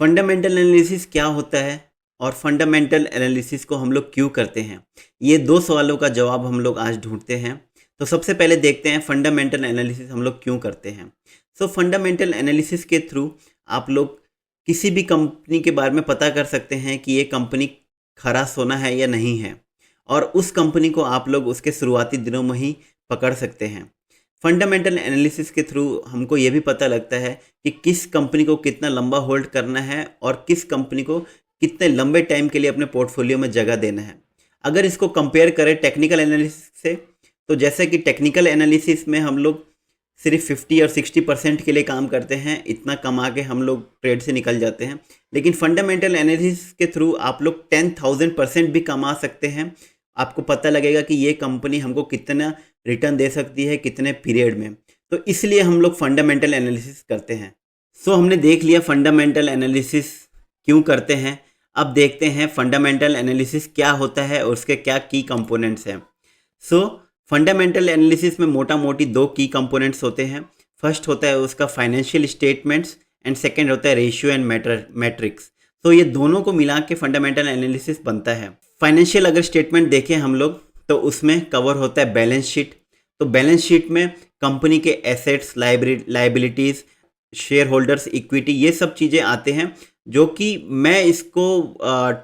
Fundamental analysis क्या होता है और फंडामेंटल एनालिसिस को हम लोग क्यों करते हैं? ये दो सवालों का जवाब हम लोग आज ढूंढते हैं। तो सबसे पहले देखते हैं फंडामेंटल एनालिसिस हम लोग क्यों करते हैं। फंडामेंटल एनालिसिस के थ्रू आप लोग किसी भी कंपनी के बारे में पता कर सकते हैं कि ये कंपनी खरा सोना है या नहीं है, और उस कंपनी को आप लोग उसके शुरुआती दिनों में ही पकड़ सकते हैं। फंडामेंटल एनालिसिस के थ्रू हमको ये भी पता लगता है कि किस कंपनी को कितना लंबा होल्ड करना है और किस कंपनी को कितने लंबे टाइम के लिए अपने पोर्टफोलियो में जगह देना है। अगर इसको कंपेयर करें टेक्निकल एनालिसिस से, तो जैसे कि टेक्निकल एनालिसिस में हम लोग सिर्फ 50 और 60% के लिए काम करते हैं, इतना कमा के हम लोग ट्रेड से निकल जाते हैं। लेकिन फंडामेंटल एनालिसिस के थ्रू आप लोग 10,000% भी कमा सकते हैं। आपको पता लगेगा कि ये कंपनी हमको कितना रिटर्न दे सकती है, कितने पीरियड में। तो इसलिए हम लोग फंडामेंटल एनालिसिस करते हैं। हमने देख लिया फंडामेंटल एनालिसिस क्यों करते हैं। अब देखते हैं फंडामेंटल एनालिसिस क्या होता है और उसके क्या की कंपोनेंट्स हैं। फंडामेंटल एनालिसिस में मोटा मोटी दो की कंपोनेंट्स होते हैं। फर्स्ट होता है उसका फाइनेंशियल स्टेटमेंट्स एंड सेकंड होता है रेशियो एंड मैट्रिक्स। ये दोनों को मिला के फंडामेंटल एनालिसिस बनता है। फाइनेंशियल अगर स्टेटमेंट देखें हम लोग, तो उसमें कवर होता है बैलेंस शीट। तो बैलेंस शीट में कंपनी के assets, liabilities, share holders equity, ये सब चीज़ें आते हैं, जो कि मैं इसको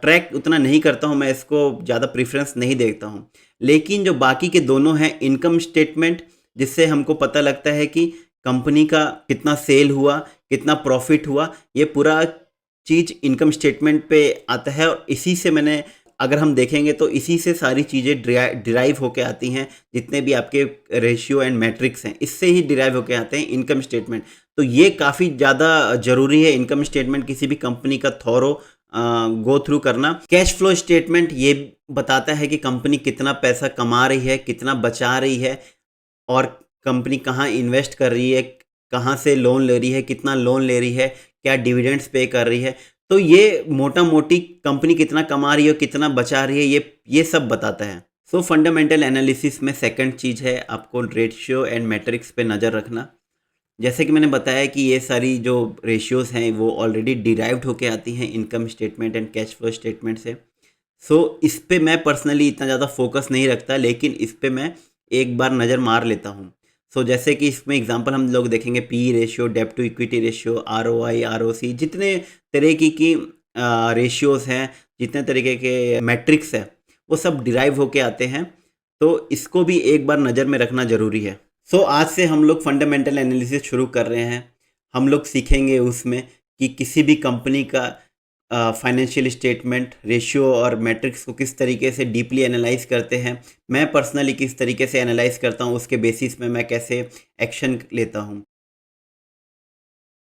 ट्रैक उतना नहीं करता हूँ, मैं इसको ज़्यादा प्रेफरेंस नहीं देता हूँ। लेकिन जो बाकी के दोनों हैं, इनकम स्टेटमेंट, जिससे हमको पता लगता है कि कंपनी का कितना सेल हुआ, कितना प्रॉफिट हुआ, ये पूरा चीज़ इनकम स्टेटमेंट पे आता है। और इसी से मैंने, अगर हम देखेंगे तो इसी से सारी चीज़ें डिराइव होके आती हैं। जितने भी आपके रेशियो एंड मैट्रिक्स हैं, इससे ही डिराइव होके आते हैं इनकम स्टेटमेंट। तो ये काफ़ी ज़्यादा ज़रूरी है, इनकम स्टेटमेंट किसी भी कंपनी का थॉरो गो थ्रू करना। कैश फ्लो स्टेटमेंट ये बताता है कि कंपनी कितना पैसा कमा रही है, कितना बचा रही है, और कंपनी कहाँ इन्वेस्ट कर रही है, कहाँ से लोन ले रही है, कितना लोन ले रही है, क्या डिविडेंड्स पे कर रही है। तो ये मोटा मोटी कंपनी कितना कमा रही है, कितना बचा रही है, ये सब बताता है। फंडामेंटल एनालिसिस में सेकंड चीज़ है आपको रेशियो एंड मैट्रिक्स पे नज़र रखना। जैसे कि मैंने बताया कि ये सारी जो रेशियोज़ हैं वो ऑलरेडी डिराइव्ड होके आती हैं income statement and cash flow statement से। इस पे मैं पर्सनली इतना ज़्यादा फोकस नहीं रखता, लेकिन इस पे मैं एक बार नज़र मार लेता हूँ। जैसे कि इसमें एग्जांपल हम लोग देखेंगे, पी रेशियो, डेब्ट to equity ratio, ROI, ROC, जितने तरह की रेशियोज़ हैं, जितने तरीके के मैट्रिक्स है, वो सब डिराइव होके आते हैं। तो इसको भी एक बार नज़र में रखना ज़रूरी है। आज से हम लोग फंडामेंटल एनालिसिस शुरू कर रहे हैं। हम लोग सीखेंगे उसमें कि किसी भी कंपनी का फाइनेंशियल स्टेटमेंट, रेशियो और मैट्रिक्स को किस तरीके से डीपली एनालाइज करते हैं। मैं पर्सनली किस तरीके से एनालाइज करता हूँ, उसके बेसिस में मैं कैसे एक्शन लेता हूँ।